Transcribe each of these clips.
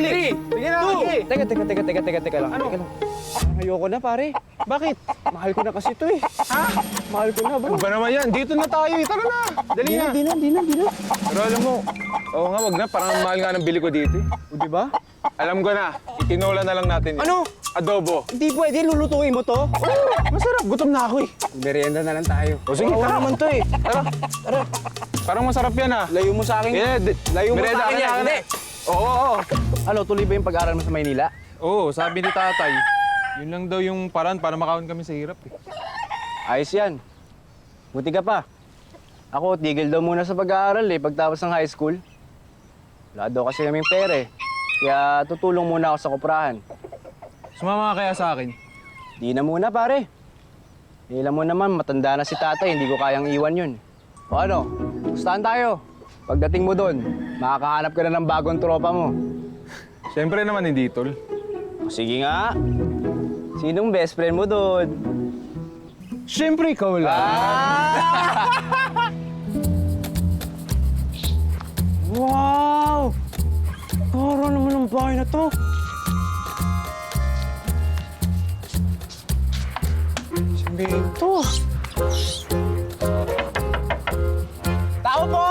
Dali! Sige na, sige! Teka lang. Ano? Teka lang. Ayoko na, pare. Bakit? Mahal ko na kasi ito eh. Ha? Mahal ko na, bro. Ano ba naman yan? Dito na tayo eh. Tara na! Dali na! Di na. Pero alam mo, oo nga, wag na. Parang mahal nga ng bili ko dito eh. O, di ba? Alam ko na, itinola na lang natin yun. Ano? Adobo. Hindi pwede, lulutuin mo to? Oo, masarap. Gutom na ako eh. Merienda na lang tayo. O sige, Kawawa tara. naman to eh. Tara. Parang masarap yan ah. Layo mo sa akin. Layo mo Merenda, sa akin akin yan. na, Hindi. Oo. Ano, tuloy ba yung pag-aaral mo sa Maynila? Oo, sabi ni tatay, yun lang daw yung paraan para makawan kami sa hirap eh. Ayos yan. Buti ka pa. Ako, tigil daw muna sa pag-aaral eh, pagtapos ng high school. Wala daw kasi kaming pera eh. Kaya tutulong muna ako sa kuprahan. Sumama ka kaya sa akin? Di na muna, pare. Alam mo naman, matanda na si tatay, hindi ko kayang iwan yun. O ano, gustahan tayo. Pagdating mo doon, makakahanap ka na ng bagong tropa mo. Siyempre naman hindi, tol. O, sige nga. Sinong best friend mo doon? Siyempre ikaw lang. Wow! Para naman ang bahay na to. Simento. Tao po!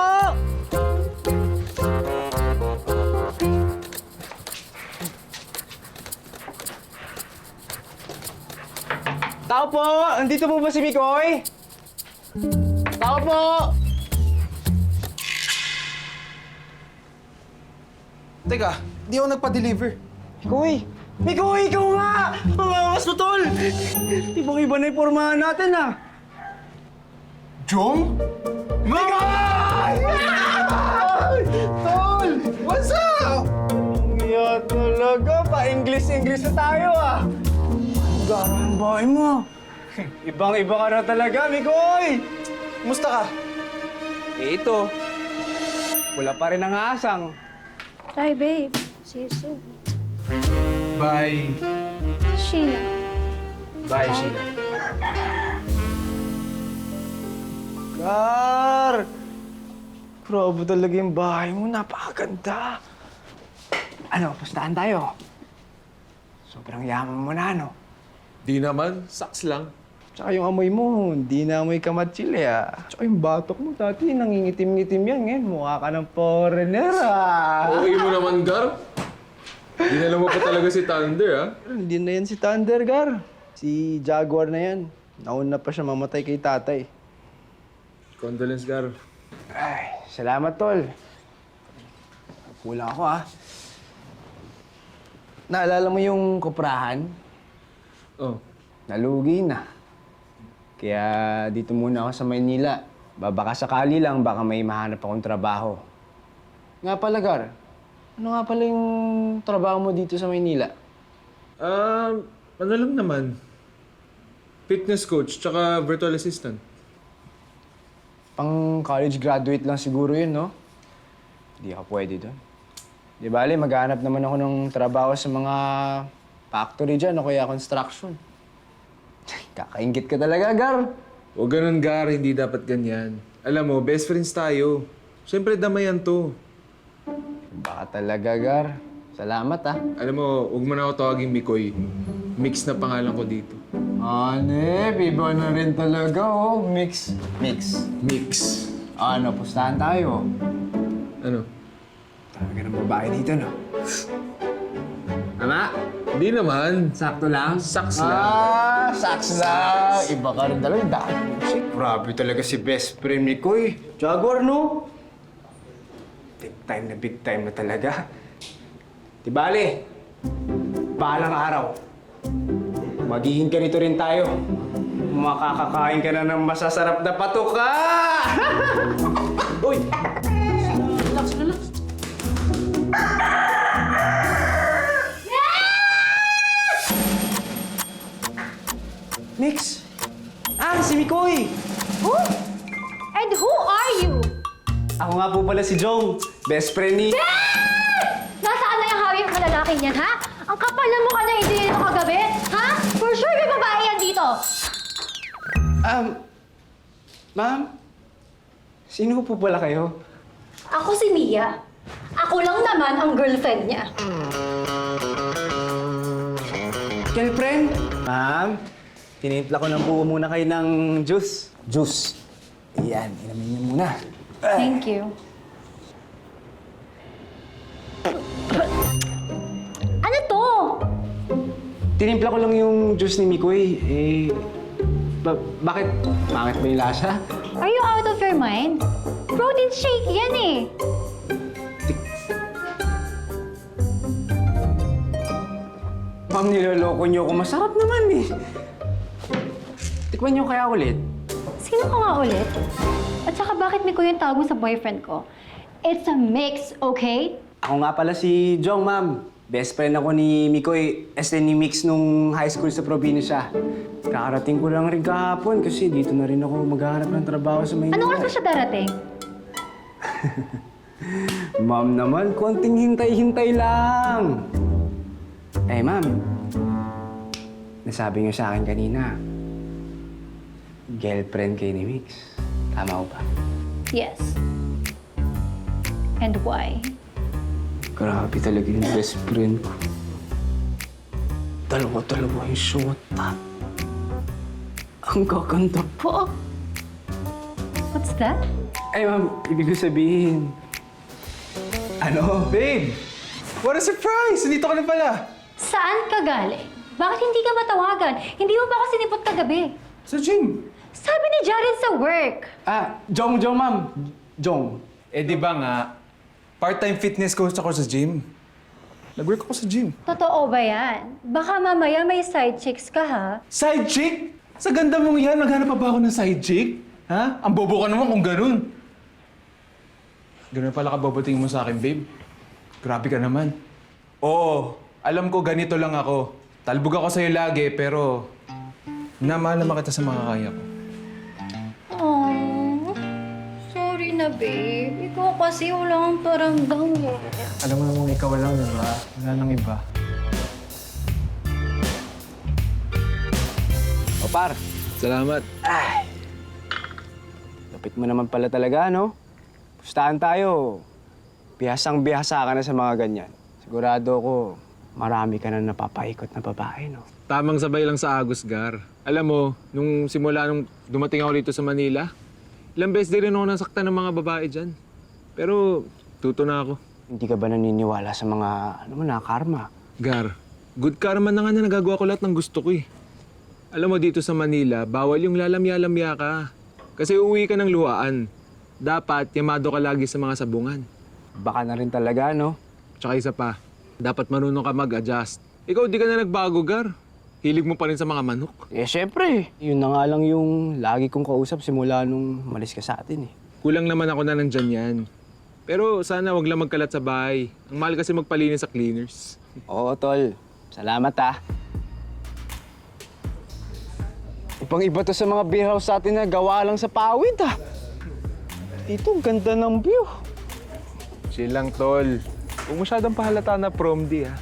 Tao po! Andito po ba si Mikoy? Tao po! Teka, di ako nagpa-deliver. Mikoy! Mikoy, ikaw nga! Mawawas to, tol! Ibang-iba na yung pormahan natin, ah! Jong? Mikoy! Tol! What's up? Iya talaga, pa-English na tayo, ah! Gara ang bahay mo. Ibang-iba ka na talaga, Mikoy! Kumusta ka? Eh, ito. Wala pa rin ang asang. Bye, babe. See you soon. Bye. Sheila. Bye, Sheila. Gar! Grabe talaga yung bahay mo. Napakaganda. Ano, pustahan tayo. Sobrang yaman mo na, no? Di naman, saks lang. Tsaka yung amoy mo, hindi na amoy kamatsili, ah. Tsaka yung batok mo, dati nangingitim-ngitim yan. Ngayon, mukha ka ng foreigner, ah. Okay mo naman, Gar. Dinala mo pa talaga si Thunder, ha? Pero hindi na yan si Thunder, Gar. Si Jaguar na yan. Nauna pa siya mamatay kay tatay. Condolence, Gar. Ay, salamat, tol. Kulang ako, ah. Naalala mo yung kuprahan? Oh. Nalugi na. Kaya dito muna ako sa Maynila. Baka sakali lang, baka may mahanap akong trabaho. Nga pala, Gar. Ano nga pala yung trabaho mo dito sa Maynila? Ano lang naman. Fitness coach, tsaka virtual assistant. Pang college graduate lang siguro yun, no? Hindi ako pwede doon. Di bale, maghanap naman ako ng trabaho sa mga factory dyan o kaya construction. Kakaingit ka talaga, Gar. Huwag ganun, Gar. Hindi dapat ganyan. Alam mo, best friends tayo. Siyempre, damayan to. Baka talaga, Gar. Salamat, ah. Alam mo, huwag mo na ako tawaging Mikoy. Mix na pangalan ko dito. Ane, iba na rin talaga, oh. Mix. Mix. Ano, pustahan tayo. Ano? Talaga ng babae dito, no? Ama, Hindi naman. sakto lang? Saks lang. Saks lang. Iba ka rin talaga. Dahil music. Grabe talaga si best friend ni Koy. Jaguar, no? Big time na talaga. Di bale, balang araw. Magiging ganito rin tayo. Makakakain ka na ng masasarap na patuka! Uy! Relax. Mix! Si Mikoy! Who? And who are you? Ako nga po pala si Jong, best friend ni... Nasaan na yung hawig ng lalaki niyan, ha? Ang kapal na mukha niya hindi dito kagabi, ha? For sure may babae yan dito. Ma'am? Sino po pala kayo? Ako si Mia. Ako lang naman ang girlfriend niya. Girlfriend? Ma'am, tinimpla ko ng buo muna kayo ng juice. Juice. Ayan, inamin niyo muna. Thank you. Ano to? Tinimpla ko lang yung juice ni Mikoy. Bakit? Pangit ba yung lasa? Are you out of your mind? Protein shake yan eh. Ma'am, niloloko niyo ako. Masarap naman eh. Tikman niyo kaya ulit. Sino ka nga ulit? At saka bakit Miko yung tawag mo sa boyfriend ko? It's a mix, okay? Ako nga pala si Jong, ma'am. Best friend ako ni Mikoy, ni Mix nung high school sa probinsya. Kakarating ko lang rin kahapon kasi dito na rin ako maghahanap ng trabaho sa Maynila. Anong oras na siya darating? Ma'am naman, konting hintay-hintay lang. Eh, ma'am. Nasabi niyo sa akin kanina, girlfriend kayo ni Mix. Tama ko ba? Yes. And why? Grabe talaga yung best friend ko. Dalawa yung shota. Ang gaganda pa. What's that? Ay, ma'am, ibig ko sabihin. Ano? Babe! What a surprise! Nandito ka na pala. Saan ka galing? Bakit hindi ka matawagan? Hindi mo ba ako sinipot kagabi? Sa gym. Sabi ni Jared sa work. Jong, ma'am. Jong. Eh di ba nga, part-time fitness coach ako sa gym. Nag-work ako sa gym. Totoo ba yan? Baka mamaya may side chicks ka, ha? Side chick? Sa ganda mong yan, naghanap pa ba ako ng side chick? Ha? Ang bobo ka naman kung ganun. Ganun pala kaboboting mo sa akin, babe. Grabe ka naman. Oo, alam ko ganito lang ako. Talbog ako sa'yo lagi, pero namahal naman kita sa mga kaya ko. Oh, sorry na, babe. Ikaw kasi wala kang paramdam eh. Alam mo namang ikaw lang, di ba? Wala nang iba. O, par. Salamat. Lapit mo naman pala talaga, no? Pustahan tayo. Bihasang-bihasa ka na sa mga ganyan. Sigurado ko, marami ka na napapaikot na babae, no? Tamang sabay lang sa Agos, Gar. Alam mo, nung dumating ako rito sa Manila, ilang beses din rin ako nasaktan ng mga babae dyan. Pero, tuto na ako. Hindi ka ba naniniwala sa mga, karma? Gar, good karma na nga na nagagawa ko lahat ng gusto ko eh. Alam mo, dito sa Manila, bawal yung lalamya-lamya ka. Kasi uuwi ka ng luhaan. Dapat, yamado ka lagi sa mga sabungan. Baka na rin talaga, no? Tsaka isa pa, dapat marunong ka mag-adjust. Ikaw, di ka na nagbago, Gar. Hilig mo pa rin sa mga manok. Eh, syempre. Yun na nga lang yung lagi kong kausap simula nung malis ka sa atin, eh. Kulang naman ako na nandyan yan. Pero sana wag lang magkalat sa bahay. Ang mahal kasi magpalinis sa cleaners. Oo, tol. Salamat, ah. Ipang-iba to sa mga beer house sa atin na gawa lang sa pawid, ah. Dito, ganda ng view. Chill lang, tol. Huwag masyadong pahalata na prom di, ha?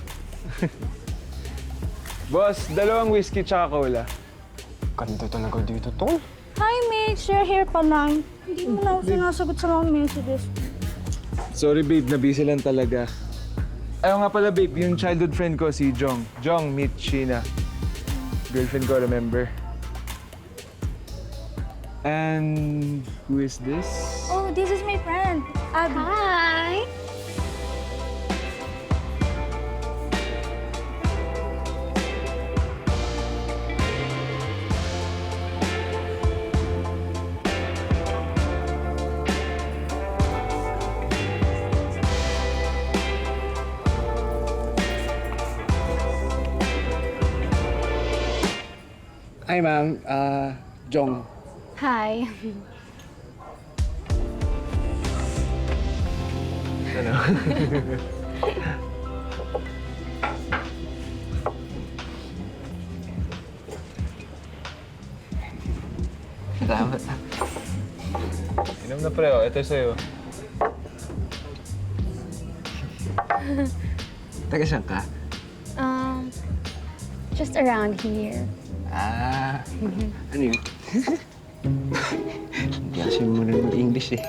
Boss, 2 whiskey tsaka cola. Ganda talaga dito, tol. Hi, Mitch. You're here pa lang. Hindi mo na ako sinasagot sa mga messages. Sorry, babe. Na-busy lang talaga. Ayaw nga pala, babe. Yung childhood friend ko, si Jong. Jong, meet Sheena. Girlfriend ko, remember? And who is this? Oh, this is my friend, Abby. Hi! Hi, ma'am. Jong. Hi. Salamat. Inom na pre, oh. Ito sa'yo. Taga saan ka? Just around here. Ano yun? Hindi kasi mo na English, eh.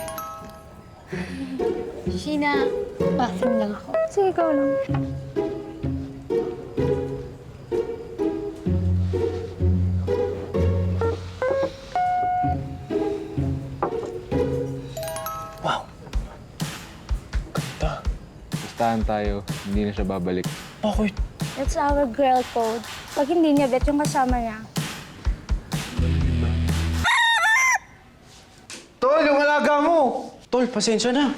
Sheena, bathroom lang ako. Sige, ikaw lang. Bastahan tayo, hindi na siya babalik. Bakit? It's our girl code. Pag hindi niya bet yung kasama niya. Tol, yung alaga mo! Tol, pasensya na.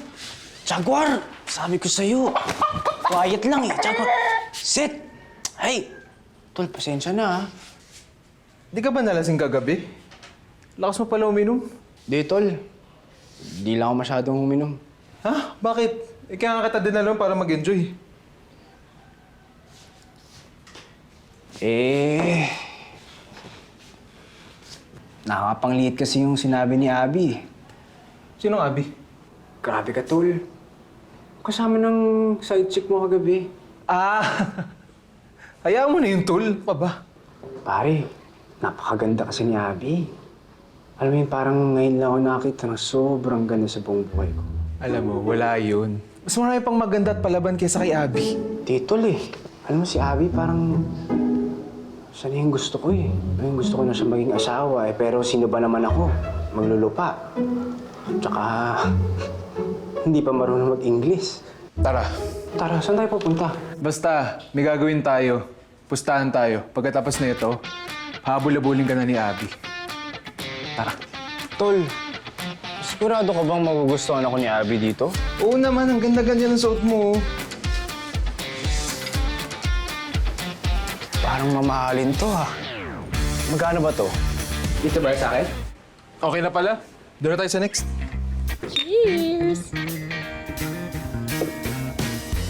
Jaguar, sabi ko sa'yo. Quiet lang eh, Jaguar. Sit! Hey! Tol, pasensya na ah. Di ka ba nalasing kagabi? Lakas mo pala uminom. Di, Tol. Di lang ako masyadong uminom. Ha? Bakit? Kaya nga kita dinalaw para mag-enjoy. Nakakapangliit kasi yung sinabi ni Abby. Sinong Abi? Grabe ka, Tol. Kasama ng side chick mo kagabi. Ah! Hayaan mo na yung tol. Pa ba? Pare, napakaganda kasi ni Abby. Alam mo yun, parang ngayon lang ako nakita ng sobrang ganda sa buong buhay ko. Alam mo, wala yun. Mas marami pang maganda at palaban kaysa kay Abi. Di, Tol eh. Alam mo si Abby parang... Siya na yung gusto ko eh. Yung gusto ko na siya maging asawa eh. Pero sino ba naman ako? Maglulupa. Tsaka... hindi pa marunong mag-English. Tara. Tara, saan tayo pupunta? Basta, may gagawin tayo. Pustahan tayo. Pagkatapos na ito, habol-habulin ka na ni Abi. Tara. Tol, sigurado ka bang magugustuhan ako ni Abby dito? Oo naman, ang ganda-ganda ng suot mo. Parang mamahalin to ha. Magkano ba to? Dito ba sa akin? Okay na pala. Doon na tayo sa next. Cheers!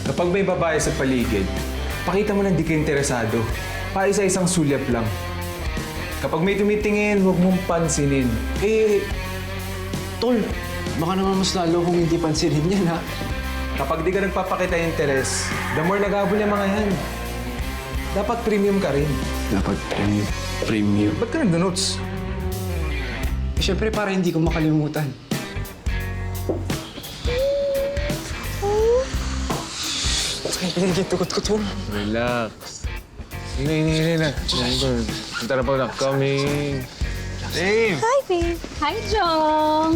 Kapag may babae sa paligid, pakita mo na hindi ka interesado. Paisa-isang sulyap lang. Kapag may tumitingin, huwag mong pansinin. Tol, baka naman mas lalo kung hindi pansinin yan ha. Kapag di ka nagpapakita ng interes, the more naghabol yung mga yan. Dapat premium ka rin. Dapat premium. Ba't ka nagdo-notes? Siyempre para hindi ko makalimutan. Sakay pinagkitukot ko, Tol. Relax. Hindi na. Punta na pa na coming. Dave! Hi, babe. Hi, Jong!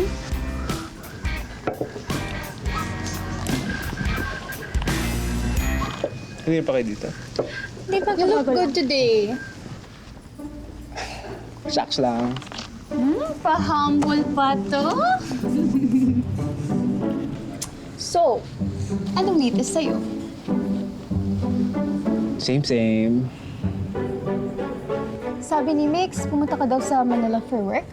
Hindi pa kayo dito. Hindi pa You look gumagalaw. good today. Saks lang. Pa-humble pa to. So, anong latest sa'yo? Same. Sabi ni Mix, pumunta ka daw sa Manila for work?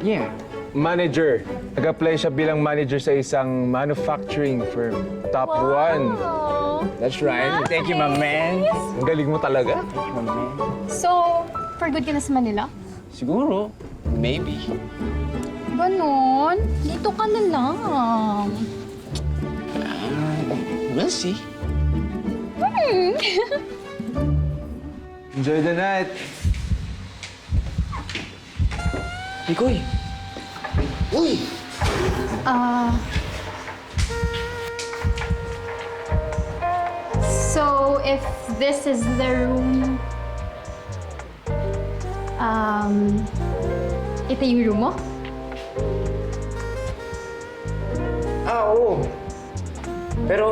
Yeah. Manager. Nag-apply siya bilang manager sa isang manufacturing firm. Top 1. Oh. That's right. Thank you, my man. Ang galing mo talaga. Thank you, my man. So, for good ka na sa Manila? Siguro. Maybe. Ganon? Dito ka na lang. We'll see. Enjoy the night. Ikoy. Uy! So, if this is the room, ito yung room mo? Oo. Pero,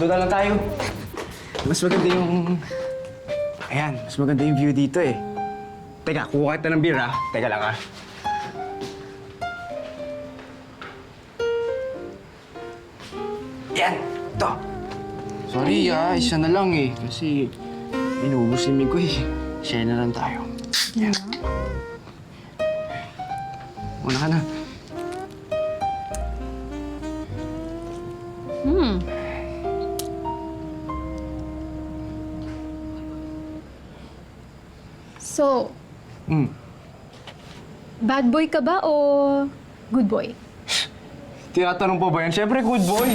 doon na lang tayo. Mas maganda yung... Ayan, mas maganda yung view dito eh. Teka, kuha kita ng beer ah. Teka lang ah. Yan! Ito! Sorry ah, isa na lang eh. Kasi inubos ni Mikoy. Share na lang tayo. Yan. Una ka na. So, bad boy ka ba o good boy? Tinatanong pa ba yan? Siyempre, good boy.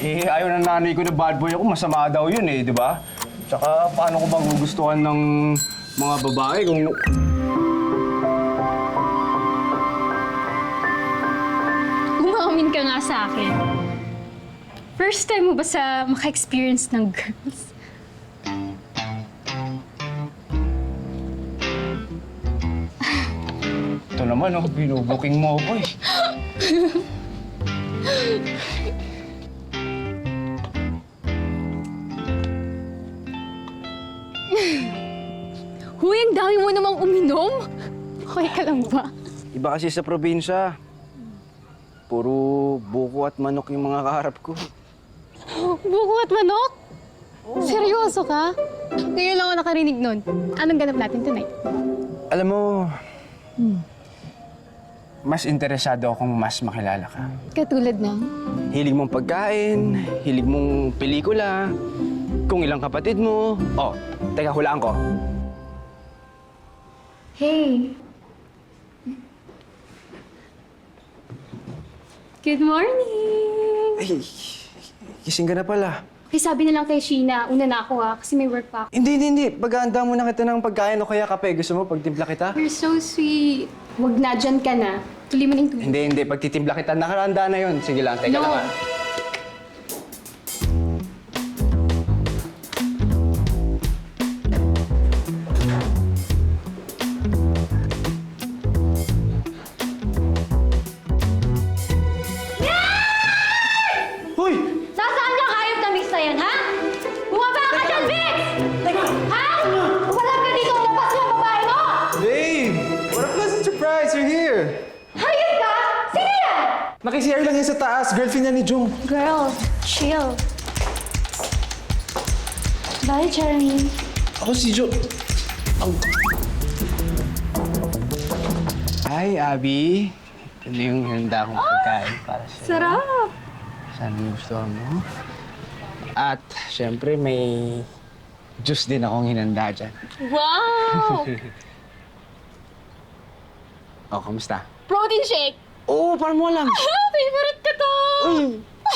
Eh, ayaw ng nanay ko na bad boy ako. Masama daw yun eh, di ba? Tsaka, paano ko magugustuhan ng mga babae kung... Umamin ka nga sa akin. First time mo ba sa maka-experience ng girls? Ito naman, oh, binubuking mo ako eh. Huy, ang dami mo namang uminom. Okay ka lang ba? Iba kasi sa probinsya. Puro buko at manok yung mga kaharap ko. Buko at manok? Seryoso ka? Ngayon lang ako nakarinig nun. Anong ganap natin tonight? Alam mo, mas interesado akong mas makilala ka. Katulad ng? Hilig mong pagkain, hilig mong pelikula, kung ilang kapatid mo. Oh, teka, hulaan ko. Hey. Good morning! Ay, gising ka na pala. Okay, sabi na lang kay Sheena, una na ako ha, kasi may work pa ako. Hindi. Pag-aanda mo na kita ng pagkain o kaya kape. Gusto mo pagtimpla kita? You're so sweet. Wag na, dyan ka na. Tuloy mo na yung tubig. Hindi. Pagtitimpla kita, nakaranda na yun. Sige lang, teka No. lang. Hoy! Nasaan yung hayop na mix na yan, ha? Bumaba ka dyan, Vix! Ha? Wala ka dito, labas yung babae mo! Babe! What a pleasant surprise! You're here! Hayop ka? Sino yan? Nakisiyar lang yan sa taas. Girlfriend niya ni Jung. Girl, chill. Bye, Charmaine. Ako si Jung. Hi, Abby. Ito na yung handa kong pagkain para sa'yo. Sarap! Sana gusto mo. At, syempre, may juice din akong hinanda dyan. Wow! Oh, kamusta? Protein shake! Oo, parang mo alam. Favorite ko to!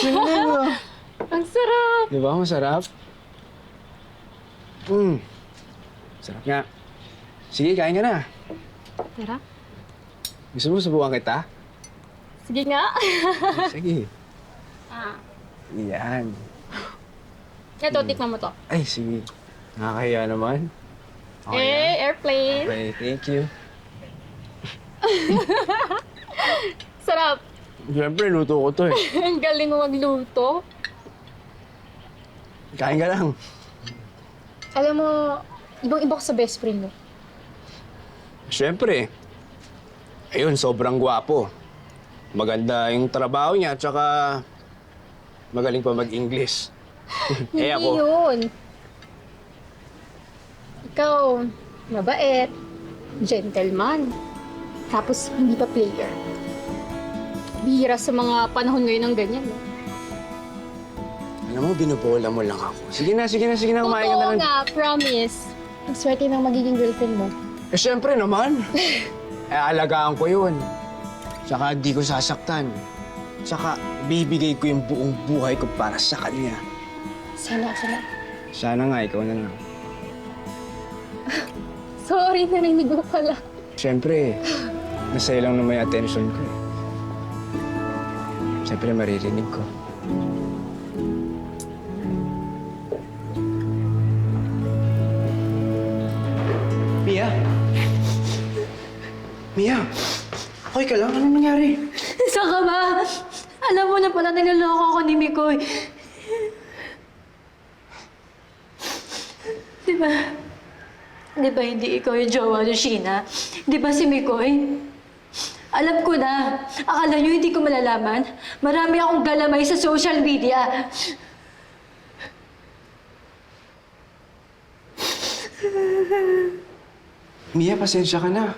Sinunod mo. Ang sarap! Di ba? Masarap? Sarap nga. Sige, kain ka na. Tara. Gusto mo subukan kita? Sige nga. Sige. Ah. Yan. Ito, tikman mo to. Ay, sige. Nakakahiya naman. Airplane. Okay, thank you. Sarap. Siyempre, luto ko to eh. Ang galing mo magluto. Kain ka lang. Alam mo, ibang-iba ko sa best friend mo. Siyempre. Ayun, sobrang gwapo. Maganda yung trabaho niya, at saka magaling pa mag-English. Hindi ako. yun. Ikaw, mabait, gentleman, tapos hindi pa player. Bihira sa mga panahon ngayon ng ganyan. No? Alam mo, binubola mo lang ako. Sige na, kumain ka na Totoo lang. nga, promise. Ang swerte ng magiging girlfriend mo. Eh, siyempre naman. Alagaan ko yun. Tsaka di ko sasaktan. Tsaka bibigay ko yung buong buhay ko para sa kanya. Sana. Sana nga, ikaw na lang. Sorry, narinig mo pala. Siyempre, nasa'yo lang naman yung attention ko eh. Siyempre, maririnig ko. Mia? Mia? Okay ka lang? Anong nangyari? Saka ba? Alam mo na pala niloloko ako ni Mikoy. Di ba hindi ikaw yung jowa ni Sheena? Di ba si Mikoy? Alam ko na. Akala niyo hindi ko malalaman? Marami akong galamay sa social media. Mia, pasensya ka na.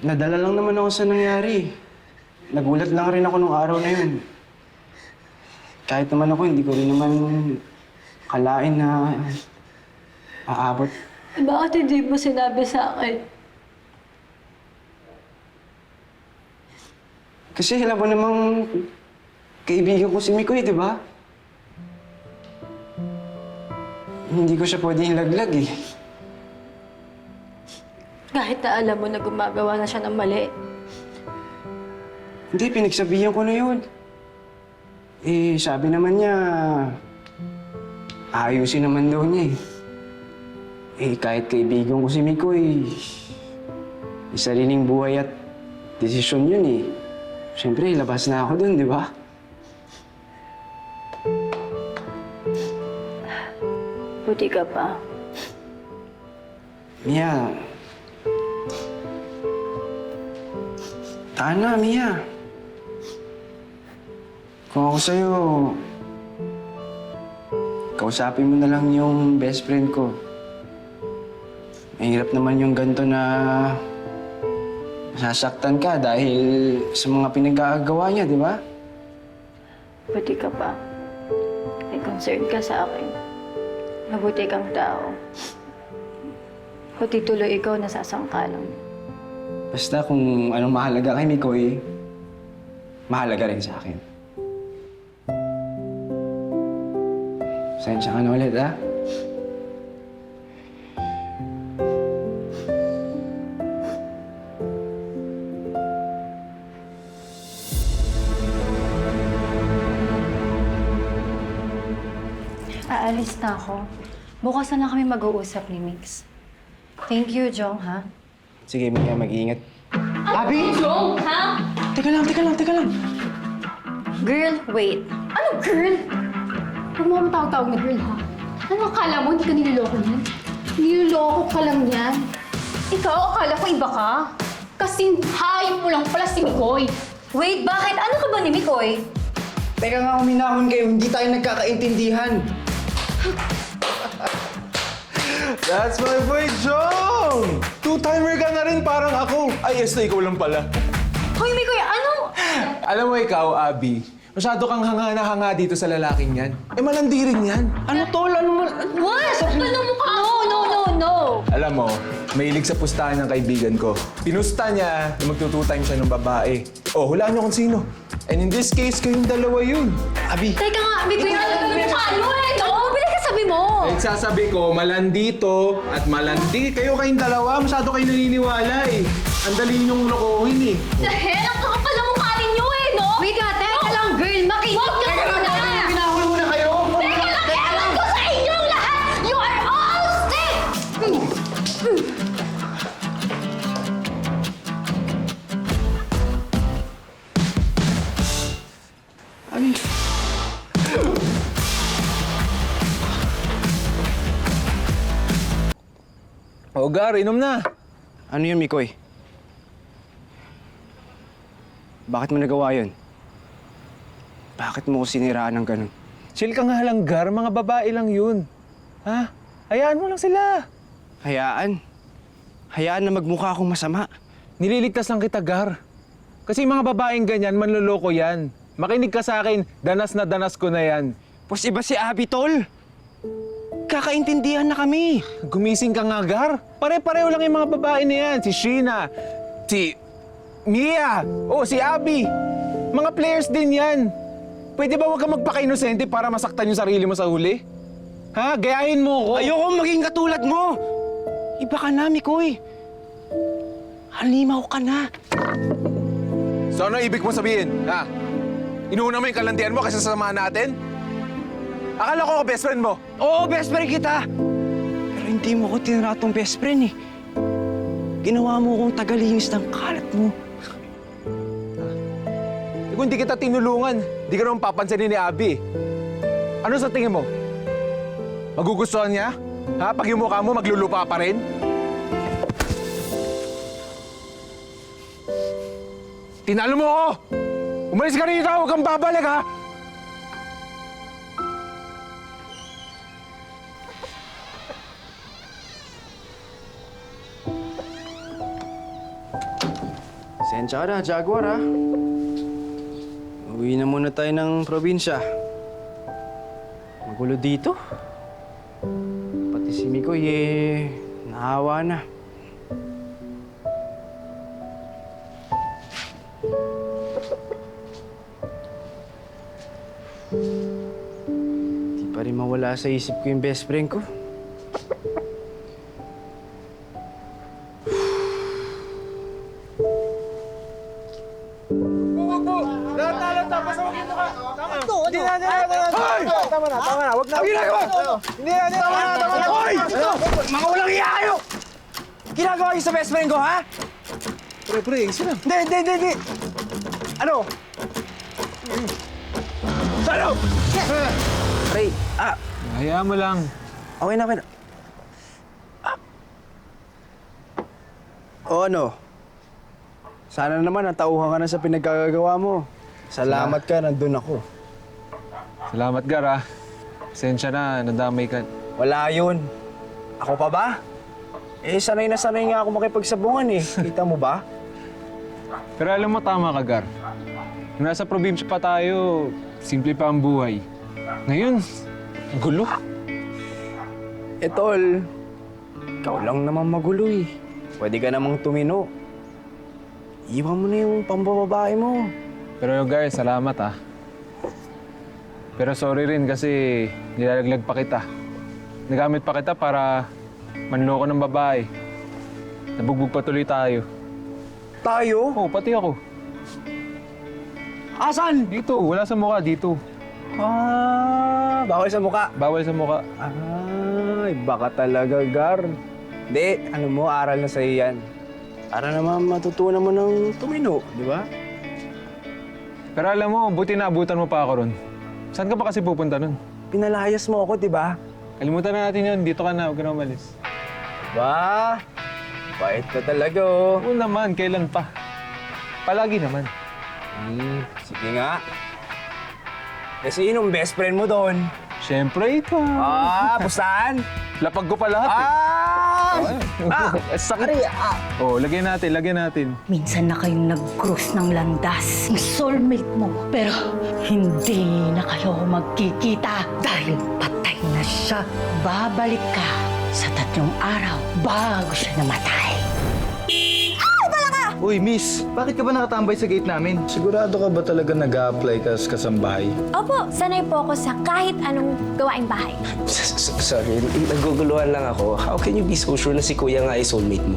Nadala lang naman ako sa nangyari. Nagulat lang rin ako nung araw na yun. Kahit naman ako, hindi ko rin naman kalain na aabot. Bakit hindi mo sinabi sa akin? Kasi alam mo namang kaibigan ko si Mikoy, di ba? Hindi ko siya pwedeng ilaglag eh. Kahit na alam mo na gumagawa na siya ng mali. Hindi, pinagsabihan ko na yun. Eh, sabi naman niya, ayusin naman daw niya eh. Eh, kahit kaibigan ko si Mikoy, may sariling buhay at desisyon yun eh. Siyempre, labas na ako dun, di ba? Buti ka pa. Mia. Tana, Mia. Kung ako sa'yo, kausapin mo na lang yung best friend ko. Mahirap naman yung ganito na masasaktan ka dahil sa mga pinagkakagawa niya, di ba? Buti ka pa. May concern ka sa akin. Mabuti kang tao. Buti tuloy ikaw nasasangkalang. Basta kung anong mahalaga kay Mikoy, mahalaga rin sa akin. Pasensya ka na ulit, ha? Aalis na ako. Bukas na kami mag-uusap ni Mix. Thank you, Jong, ha? Sige, Mia, mag-iingat. Abi! Jong, ha? Teka lang. Girl, wait. Ano, girl? Huwag mo akong tawag-tawag na girl, ha? Ano akala mo? Hindi ka niloloko niyan? Niloloko ka lang yan. Ikaw, akala ko iba ka. Kasing hayop mo lang pala si Mikoy. Wait, bakit? Ano ka ba ni Mikoy? Teka nga, uminahon kayo. Hindi tayo nagkakaintindihan. That's my boy, Jong! Two-timer ka na rin parang ako. Ay, yes na ikaw lang pala. Hoy, Mikoy, ano? Alam mo ikaw, Abby, masyado kang hanga na hanga dito sa lalaking yan. Eh, malandi rin yan. Ano, tol? Ano mo? What? Ano mo ka? No. Alam mo, mahilig sa pustahan ng kaibigan ko. Pinusta niya na magtutu-time siya ng babae. Oh, hulaan niyo kung sino. And in this case, kayong dalawa yun. Abi! Teka nga, Mikoy, ano mo ka? No, bilis ka sabi mo. Nagsasabi ko, malandi to at malandi. Kayo kayong dalawa, masyado kayo naniniwala eh. Ang dali niyong lokohin eh. The hell, ang kakapal na mukha ninyo eh, no? Wait nga, teka lang, girl. Makinig ka muna. Pinahuli mo na kayo! Teka lang, ewan ko sa inyong lahat! You are all sick! Abi! O, Gar, inom na. Ano yun, Mikoy? Bakit mo nagawa yun? Bakit mo ko siniraan ng ganun? Chill ka nga lang, Gar. Mga babae lang yun. Ha? Hayaan mo lang sila. Hayaan. Hayaan na magmukha akong masama. Nililigtas lang kita, Gar. Kasi yung mga babaeng ganyan, manloloko yan. Makinig ka sa akin, danas na danas ko na yan. Pos iba si Abi, tol. Kakaintindihan na kami. Gumising ka nga, Gar. Pare-pareho lang yung mga babae na yan. Si Sheena, si Mia, si Abby. Mga players din yan. Pwede ba huwag ka magpaka-inosente para masaktan yung sarili mo sa huli? Ha? Gayahin mo ako. Ayoko maging katulad mo. Iba ka na, Mikoy. Halimaw ka na. So ano ibig mo sabihin? Ha? Inuuna mo yung kalandian mo kasi sasamahan natin? Akala ko best friend mo. Oo, best friend kita. Pero hindi mo ko tiniratong best friend eh. Ginawa mo kong tagalinis ng kalat mo. Eh, kung hindi kita tinulungan, di ka naman papansinin ni Abby. Ano sa tingin mo? Magugustuhan niya? Ha? Pag yung mukha mo, maglulupa pa rin? Tinalo mo ako! Umalis ka rito! Huwag kang babalik, ha? Sensya ka na, Jaguar, ha? Uwi na muna tayo ng probinsya. Magulo dito. Pati si Mikoy, nahawa na. Di pa rin mawala sa isip ko yung best friend ko. Lahat na lang, tapos huwag yung mukha. Tama. Hindi na. Tama na. Huwag na. Ang ginagawa! Hindi na. Tama na. Hoy! Mga walang iya kayo! Ginagawa yung sa best friend ko, ha? Pre, isa lang. Hindi. Ano? Ano? Pre, Hayaan mo lang. okay na. O ano? Sana naman natauhan ka na sa pinagkagagawa mo. Salamat ka, nandun ako. Salamat, Gar, ah. Pasensya na, nadamay ka. Wala yun. Ako pa ba? Sanay na sanay nga ako makipagsabungan eh. Kita mo ba? Pero alam mo, tama ka, Gar. Nung nasa probinsya pa tayo, simple pa ang buhay. Ngayon, ang gulo. Tol, ikaw lang naman magulo eh. Pwede ka namang tumino. Iwan mo na yung pambababae mo. Pero Gar, salamat, ah. Pero sorry rin kasi nilalaglag pa kita. Nagamit pa kita para manloko ng babae. Nabugbog pa tuloy tayo. Tayo? Oo, pati ako. Asan? Dito, wala sa mukha, dito. Bawal sa muka. Bawal sa mukha. Ay, baka talaga, Gar. Hindi, ano mo, aral na sa'yo yan. Para naman matutunan mo ng tumino, di ba? Pero alam mo, buti naabutan mo pa ako ron. Saan ka pa kasi pupunta nun? Pinalayas mo ako, di ba? Kalimutan na natin yun. Dito ka na, huwag ka na umalis. Ba? Bait ka talaga, oh. Oo naman, kailan pa? Palagi naman. Sige nga. Sinong best friend mo doon? Siyempre, ikaw. Pustahan? Lapag ko pa lahat eh. Sakit. Oh, lagyan natin. Minsan na kayong nag-cross ng landas, yung soulmate mo. Pero hindi na kayo magkikita dahil patay na siya. Babalik ka sa 3 araw bago siya namatay. Uy, miss, bakit ka ba nakatambay sa gate namin? Sigurado ka ba talaga nag-a-apply ka sa kasambahay? Opo, sanay po ako sa kahit anong gawaing bahay. Sorry, naguguluhan lang ako. How can you be so sure na si Kuya nga ay soulmate mo?